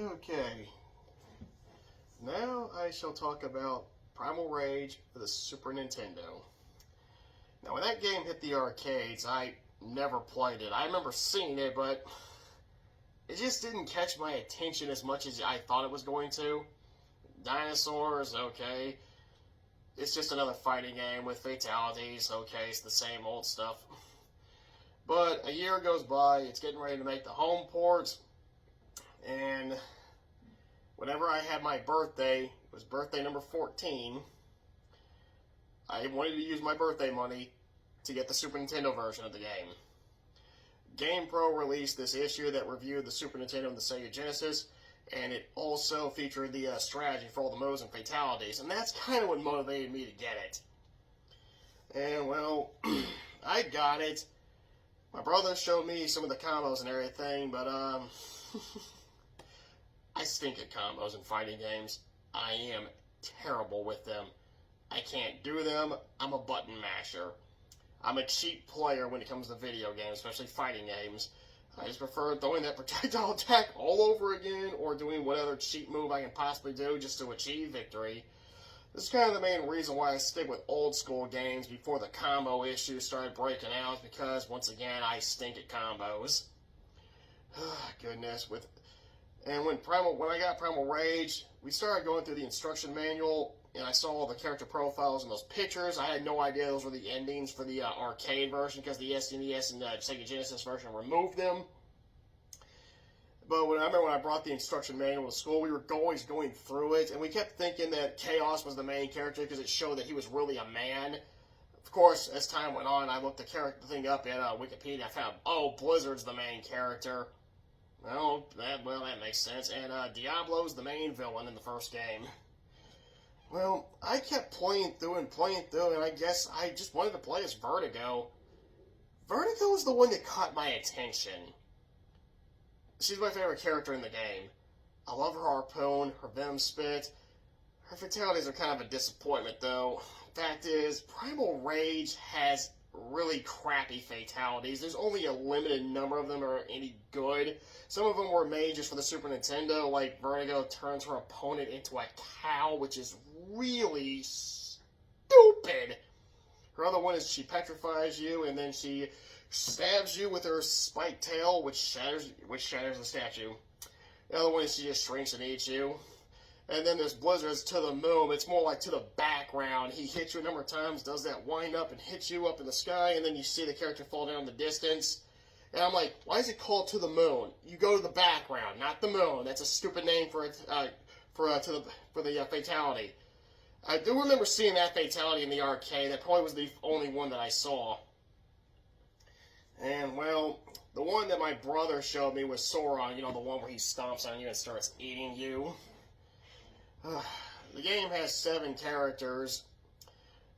Okay, now I shall talk about Primal Rage for the Super Nintendo. Now, when that game hit the arcades, I never played it. I remember seeing it, but it just didn't catch my attention as much as I thought it was going to. Dinosaurs, okay. It's just another fighting game with fatalities, okay, it's the same old stuff. But a year goes by, it's getting ready to make the home port, and whenever I had my birthday, it was birthday number 14, I wanted to use my birthday money to get the Super Nintendo version of the game. GamePro released this issue that reviewed the Super Nintendo and the Sega Genesis, and it also featured the strategy for all the moves and fatalities, and that's kind of what motivated me to get it. And, well, I got it. My brother showed me some of the combos and everything, but, I stink at combos in fighting games. I am terrible with them. I can't do them. I'm a button masher. I'm a cheap player when it comes to video games, especially fighting games. I just prefer throwing that projectile attack all over again or doing whatever cheap move I can possibly do just to achieve victory. This is kind of the main reason why I stick with old school games before the combo issues started breaking out, because once again I stink at combos. Goodness, and when I got Primal Rage, we started going through the instruction manual, and I saw all the character profiles and those pictures. I had no idea those were the endings for the arcade version, because the SNES and Sega Genesis version removed them. But I remember when I brought the instruction manual to school, we were always going through it, and we kept thinking that Chaos was the main character because it showed that he was really a man. Of course, as time went on, I looked the thing up in Wikipedia. I found, Blizzard's the main character. Well, that makes sense. And Diablo's the main villain in the first game. Well, I kept playing through, and I guess I just wanted to play as Vertigo. Vertigo was the one that caught my attention. She's my favorite character in the game. I love her harpoon, her venom spit. Her fatalities are kind of a disappointment, though. Fact is, Primal Rage has really crappy fatalities. There's only a limited number of them that are any good. Some of them were made just for the Super Nintendo, like Vertigo turns her opponent into a cow, which is really stupid. Her other one is she petrifies you, and then she stabs you with her spiked tail, which shatters the statue. The other one is she just shrinks and eats you. And then there's Blizzard's to the moon. It's more like to the background. He hits you a number of times, does that wind up, and hits you up in the sky, and then you see the character fall down in the distance. And I'm like, why is it called to the moon? You go to the background, not the moon. That's a stupid name for the fatality. I do remember seeing that fatality in the arcade. That probably was the only one that I saw. And, well, the one that my brother showed me was Sauron, the one where he stomps on you and starts eating you. The game has 7 characters.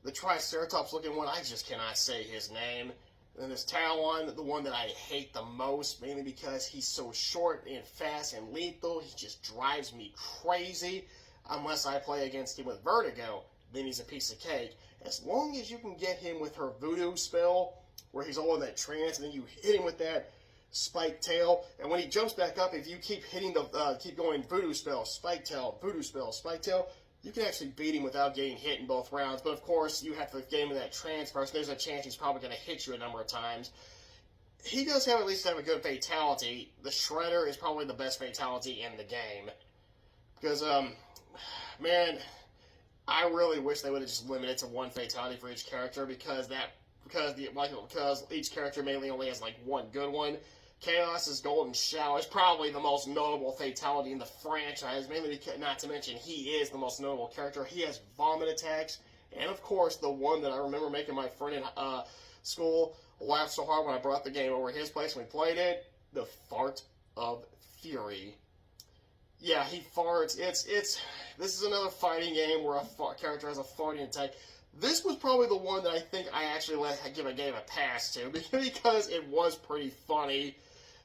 The Triceratops-looking one, I just cannot say his name. And there's Talon, the one that I hate the most, mainly because he's so short and fast and lethal. He just drives me crazy. Unless I play against him with Vertigo, then he's a piece of cake. As long as you can get him with her voodoo spell, where he's all in that trance, and then you hit him with that spiked tail, and when he jumps back up, if you keep hitting keep going voodoo spell, spiked tail, voodoo spell, spiked tail, you can actually beat him without getting hit in both rounds. But of course, you have to get him in that trance first. There's a chance he's probably going to hit you a number of times. He does at least have a good fatality. The Shredder is probably the best fatality in the game. Because, man, I really wish they would have just limited it to one fatality for each character, because each character mainly only has like one good one. Chaos's Golden Shower is probably the most notable fatality in the franchise, mainly because, not to mention, he is the most notable character. He has vomit attacks, and of course, the one that I remember making my friend in school laugh so hard when I brought the game over to his place and we played it, the Fart of Fury. Yeah, he farts. This is another fighting game where a character has a farting attack. This was probably the one that I think I actually gave a pass to, because it was pretty funny.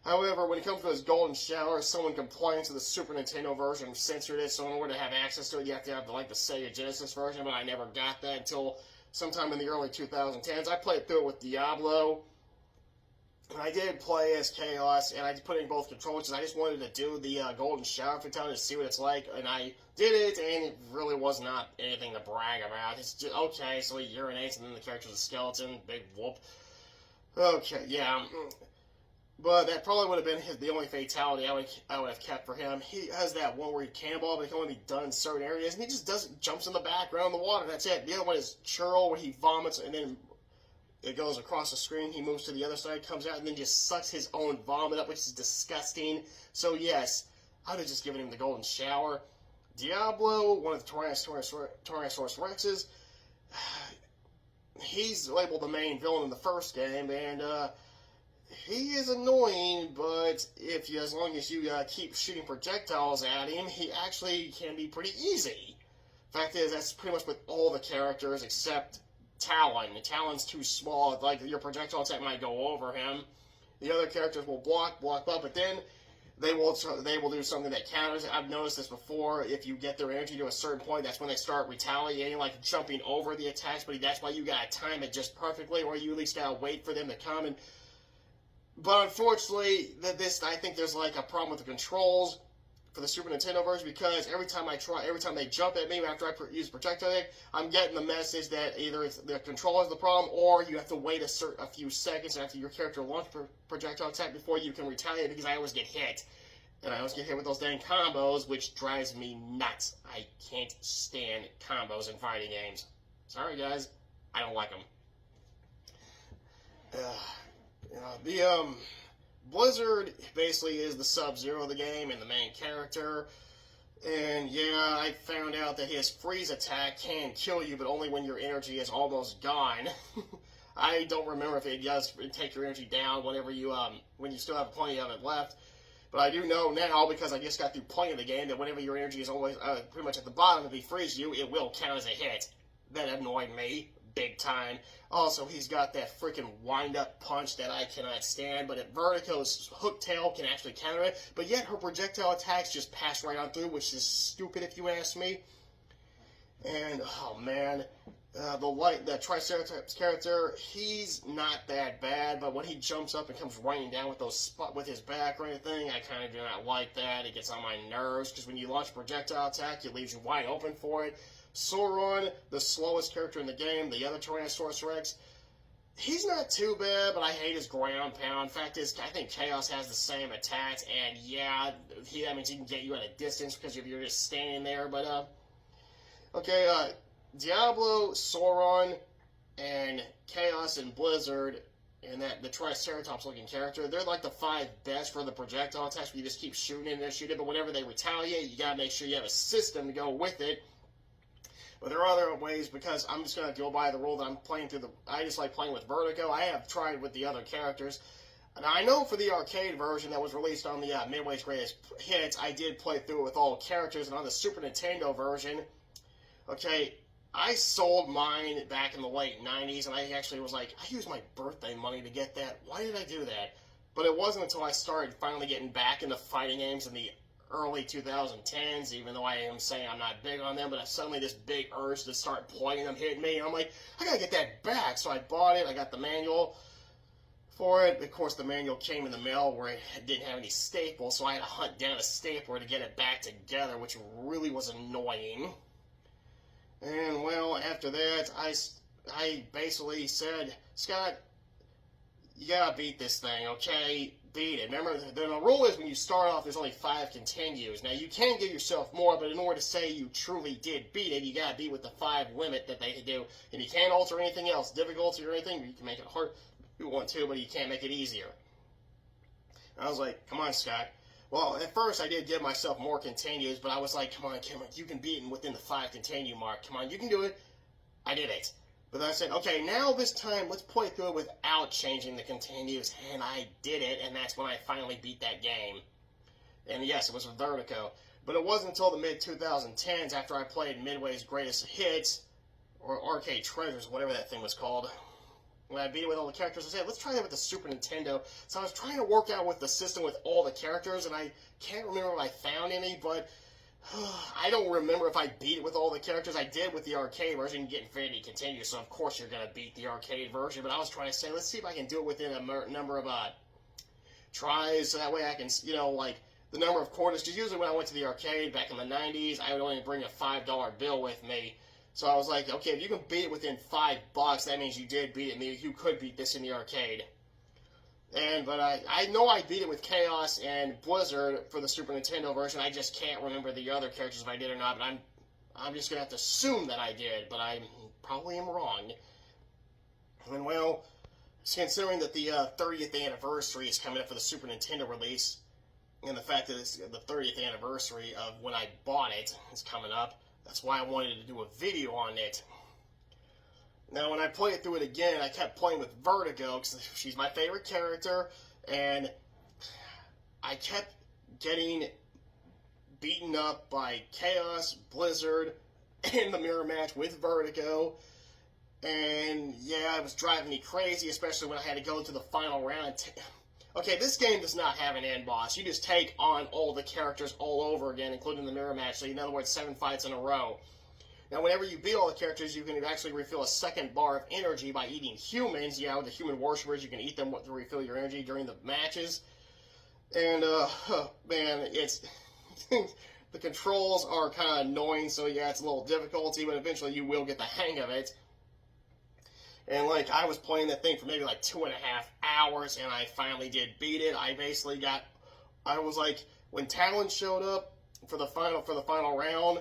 However, when it comes to his Golden Shower, someone complained to the Super Nintendo version censored it, so in order to have access to it, you have to have the Sega Genesis version, but I never got that until sometime in the early 2010s. I played through it with Diablo, And I did play as Chaos, and I put in both controllers. I just wanted to do the Golden Shower Fatality to see what it's like, and I did it, and it really was not anything to brag about. It's just, okay, so he urinates, and then the character's a skeleton, big whoop. Okay, yeah. But that probably would have been the only fatality I would have kept for him. He has that one where he cannonball, but it can only be done in certain areas, and he just jumps in the background in the water. That's it. The other one is Churl, where he vomits, and then it goes across the screen. He moves to the other side, comes out, and then just sucks his own vomit up, which is disgusting. So yes, I would have just given him the golden shower. Diablo, one of the Tyrannosaurus Rexes, he's labeled the main villain in the first game, and he is annoying, but as long as you keep shooting projectiles at him, he actually can be pretty easy. Fact is, that's pretty much with all the characters except Talon. Talon's too small, like your projectile attack might go over him. The other characters will block up, but then they will do something that counters it. I've noticed this before. If you get their energy to a certain point, that's when they start retaliating, like jumping over the attacks, but that's why you gotta time it just perfectly, or you at least gotta wait for them to come. But unfortunately, I think there's like a problem with the controls for the Super Nintendo version, because every time they jump at me after I use projectile, I'm getting the message that either it's the controller is the problem, or you have to wait a few seconds after your character launches projectile attack before you can retaliate, because I always get hit. And I always get hit with those dang combos, which drives me nuts. I can't stand combos in fighting games. Sorry, guys. I don't like them. The Blizzard basically is the Sub-Zero of the game and the main character. And yeah, I found out that his freeze attack can kill you, but only when your energy is almost gone. I don't remember if it does take your energy down whenever when you still have plenty of it left. But I do know now, because I just got through playing the game, that whenever your energy is always pretty much at the bottom, if he freezes you, it will count as a hit. That annoyed me big time. Also, he's got that freaking wind-up punch that I cannot stand, but at Vertigo's hook tail can actually counter it, but yet her projectile attacks just pass right on through, which is stupid if you ask me. And, oh man, the Triceratops character, he's not that bad, but when he jumps up and comes raining down with his back or anything, I kind of do not like that. It gets on my nerves, because when you launch a projectile attack, it leaves you wide open for it. Sauron, the slowest character in the game, the other Tyrannosaurus Rex, he's not too bad, but I hate his ground pound. Fact is, I think Chaos has the same attacks, and yeah, that means he can get you at a distance because if you're just standing there. But okay, Diablo, Sauron, and Chaos and Blizzard, and the Triceratops-looking character, they're like the 5 best for the projectile attacks, where you just keep shooting and shooting, but whenever they retaliate, you gotta make sure you have a system to go with it. But there are other ways, because I'm just going to go by the rule that I'm playing I just like playing with Vertigo. I have tried with the other characters. Now, I know for the arcade version that was released on the Midway's Greatest Hits, I did play through it with all characters, and on the Super Nintendo version, okay, I sold mine back in the late 90s, and I actually was like, I used my birthday money to get that. Why did I do that? But it wasn't until I started finally getting back into fighting games in the early 2010s, even though I am saying I'm not big on them, but suddenly this big urge to start playing them hit me, and I'm like, I gotta get that back. So I bought it. I got the manual for it. Of course, the manual came in the mail where it didn't have any staples, so I had to hunt down a stapler to get it back together, which really was annoying. And well, after that, I basically said, Scott, you gotta beat this thing, okay? Beat it. Remember, the rule is when you start off, there's only 5 continues. Now, you can give yourself more, but in order to say you truly did beat it, you gotta be with the 5 limit that they do. And you can't alter anything else, difficulty or anything. You can make it hard if you want to, but you can't make it easier. And I was like, come on, Scott. Well, at first, I did give myself more continues, but I was like, come on, you can beat it within the 5 continue mark. Come on, you can do it. I did it. But then I said, okay, now this time, let's play through it without changing the continues, and I did it, and that's when I finally beat that game. And yes, it was with Vertigo. But it wasn't until the mid-2010s, after I played Midway's Greatest Hits, or Arcade Treasures, whatever that thing was called, when I beat it with all the characters, I said, let's try that with the Super Nintendo. So I was trying to work out with the system with all the characters, and I can't remember if I found any, but I don't remember if I beat it with all the characters. I did with the arcade version, get Infinity Continue, so of course you're going to beat the arcade version, but I was trying to say, let's see if I can do it within a number of tries, so that way I can, like, the number of quarters, because usually when I went to the arcade back in the 90s, I would only bring a $5 bill with me. So I was like, okay, if you can beat it within $5, that means you did beat it. Maybe you could beat this in the arcade. But I know I beat it with Chaos and Blizzard for the Super Nintendo version. I just can't remember the other characters if I did or not. But I'm just gonna have to assume that I did, but I probably am wrong. And well, considering that the 30th anniversary is coming up for the Super Nintendo release, and the fact that it's the 30th anniversary of when I bought it is coming up, that's why I wanted to do a video on it. Now, when I played through it again, I kept playing with Vertigo, because she's my favorite character, and I kept getting beaten up by Chaos, Blizzard, and the mirror match with Vertigo. And yeah, it was driving me crazy, especially when I had to go to the final round. Okay, this game does not have an end boss. You just take on all the characters all over again, including the mirror match. So in other words, 7 fights in a row. Now, whenever you beat all the characters, you can actually refill a second bar of energy by eating humans. Yeah, with the human worshippers, you can eat them to refill your energy during the matches. And, man, it's... the controls are kind of annoying, so yeah, it's a little difficulty, but eventually you will get the hang of it. And, like, I was playing that thing for maybe, like, 2.5 hours, and I finally did beat it. I was like, when Talon showed up for the final round,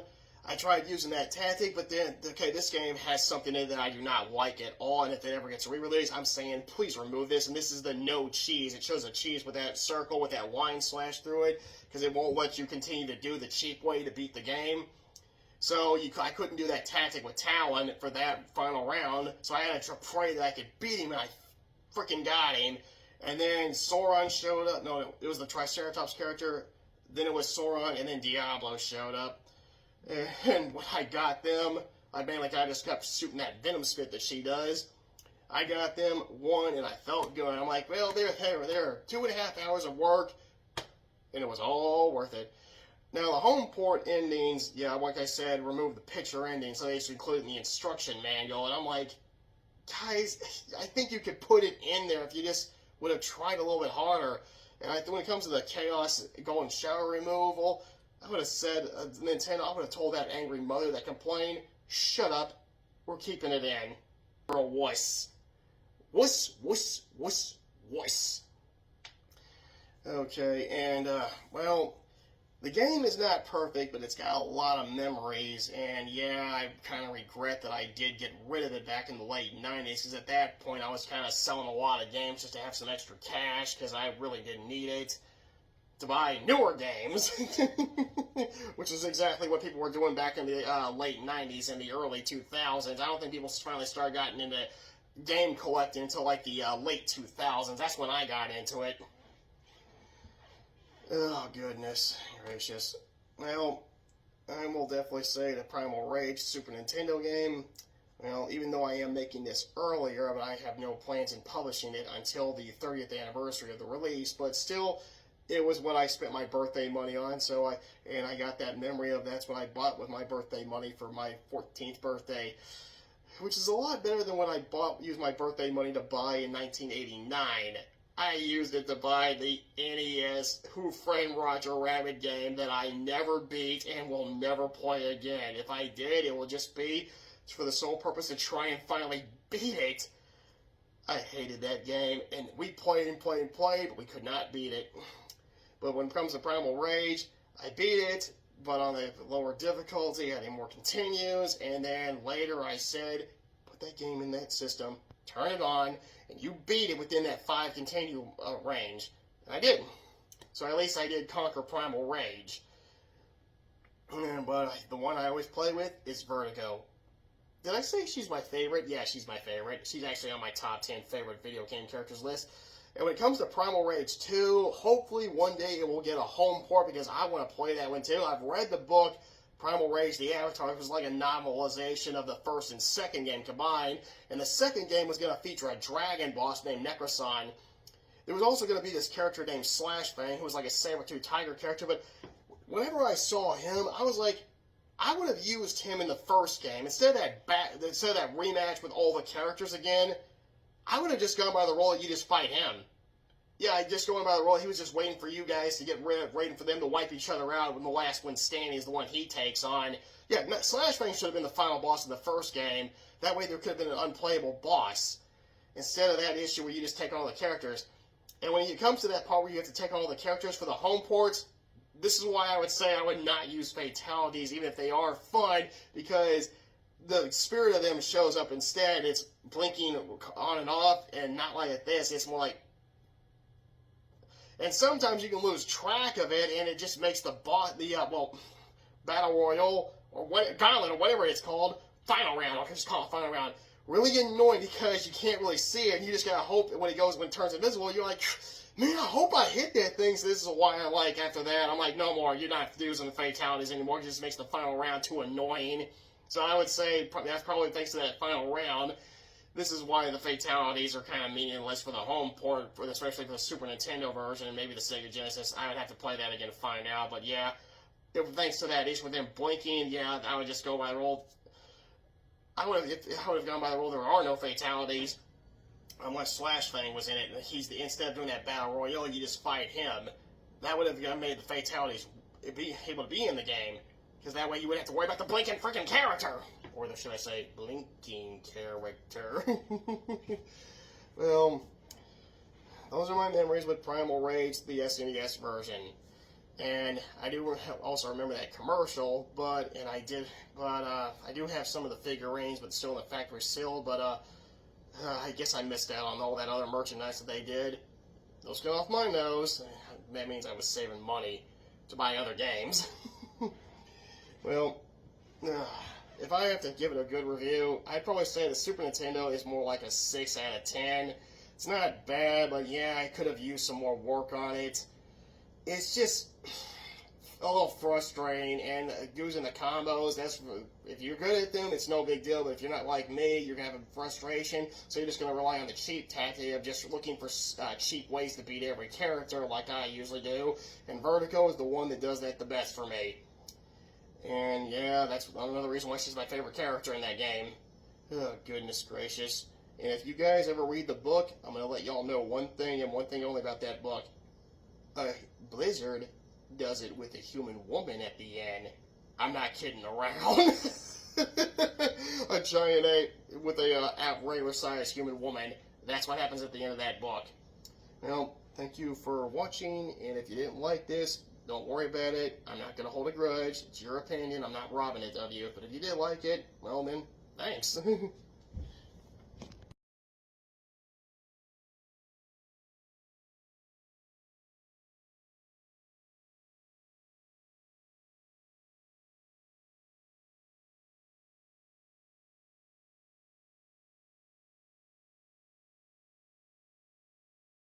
I tried using that tactic, but then, okay, this game has something in it that I do not like at all, and if it ever gets re-released, I'm saying, please remove this, and this is the no cheese. It shows a cheese with that circle, with that line slash through it, because it won't let you continue to do the cheap way to beat the game. So I couldn't do that tactic with Talon for that final round, so I had to pray that I could beat him, and I freaking got him. And then Sauron showed up. No, it was the Triceratops character. Then it was Sauron, and then Diablo showed up. And when I got them, I just kept shooting that venom spit that she does. I got them, won, and I felt good. I'm like, well, there, 2.5 hours of work, and it was all worth it. Now, the home port endings, yeah, like I said, remove the picture ending, so they used to include it in the instruction manual, and I'm like, guys, I think you could put it in there if you just would have tried a little bit harder. And when it comes to the Chaos Golden Shower removal, I would have said, Nintendo, I would have told that angry mother that complained, shut up, we're keeping it in. You're a wuss. Wuss, wuss, wuss, wuss. Okay, and, well, the game is not perfect, but it's got a lot of memories, and yeah, I kind of regret that I did get rid of it back in the late 90s, because at that point I was kind of selling a lot of games just to have some extra cash, because I really didn't need it to buy newer games, which is exactly what people were doing back in the late 90s and the early 2000s. I don't think people finally started getting into game collecting until like the late 2000s. That's when I got into it. Oh, goodness gracious. Well, I will definitely say the Primal Rage Super Nintendo game, well, even though I am making this earlier, but I have no plans in publishing it until the 30th anniversary of the release, but still, it was what I spent my birthday money on, so I got that memory of that's what I bought with my birthday money for my 14th birthday, which is a lot better than what I used my birthday money to buy in 1989. I used it to buy the NES Who Framed Roger Rabbit game that I never beat and will never play again. If I did, it will just be for the sole purpose to try and finally beat it. I hated that game, and we played and played and played, but we could not beat it. But when it comes to Primal Rage, I beat it, but on a lower difficulty, adding more continues, and then later I said, put that game in that system, turn it on, and you beat it within that 5 continue range. And I did. So at least I did conquer Primal Rage. But the one I always play with is Vertigo. Did I say she's my favorite? Yeah, she's my favorite. She's actually on my top 10 favorite video game characters list. And when it comes to Primal Rage 2, hopefully one day it will get a home port because I want to play that one too. I've read the book, Primal Rage, the Avatar. It was like a novelization of the first and second game combined. And the second game was going to feature a dragon boss named Necroson. There was also going to be this character named Slashfang, who was like a saber-tooth tiger character. But whenever I saw him, I was like, I would have used him in the first game instead of that rematch with all the characters again. I would have just gone by the rule that you just fight him. Yeah, I just going by the rule. He was just waiting for you guys to get rid of, waiting for them to wipe each other out when the last one standing is the one he takes on. Yeah, Slash Fang should have been the final boss of the first game. That way there could have been an unplayable boss. Instead of that issue where you just take on all the characters. And when it comes to that part where you have to take on all the characters for the home ports, this is why I would say I would not use fatalities, even if they are fun, because the spirit of them shows up instead. It's blinking on and off, and not like this. It's more like... And sometimes you can lose track of it, and it just makes the Battle Royale, or Gauntlet, or whatever it's called, Final Round, I'll just call it Final Round, really annoying because you can't really see it, and you just gotta hope that when it turns invisible, you're like, man, I hope I hit that thing. So this is why I like, after that, I'm like, no more, you're not using the fatalities anymore, it just makes the final round too annoying. So I would say that's probably thanks to that final round. This is why the fatalities are kind of meaningless for the home port, especially for the Super Nintendo version and maybe the Sega Genesis. I would have to play that again to find out. But yeah, thanks to that issue with them blinking, yeah, I would just go by the rule. I would have gone by the rule there are no fatalities. Unless Slash Fang was in it, and instead of doing that Battle Royale, you just fight him. That would have made the fatalities able to be in the game. Because that way you wouldn't have to worry about the blinking freaking character. Or should I say, blinking character. Well, those are my memories with Primal Rage, the SNES version. And I do also remember that commercial, I do have some of the figurines, but still in the factory sealed, but I guess I missed out on all that other merchandise that they did. Those got off my nose. That means I was saving money to buy other games. Well, if I have to give it a good review, I'd probably say the Super Nintendo is more like a 6 out of 10. It's not bad, but yeah, I could have used some more work on it. It's just a little frustrating, and using the combos, if you're good at them, it's no big deal, but if you're not like me, you're going to have frustration, so you're just going to rely on the cheap tactic of just looking for cheap ways to beat every character like I usually do, and Vertigo is the one that does that the best for me. And yeah, that's another reason why she's my favorite character in that game. Oh, goodness gracious. And if you guys ever read the book, I'm going to let y'all know one thing, and one thing only about that book. Blizzard does it with a human woman at the end. I'm not kidding around. A giant ape with a regular sized human woman. That's what happens at the end of that book. Well, thank you for watching, and if you didn't like this, don't worry about it. I'm not going to hold a grudge. It's your opinion. I'm not robbing it of you. But if you did like it, well then, thanks.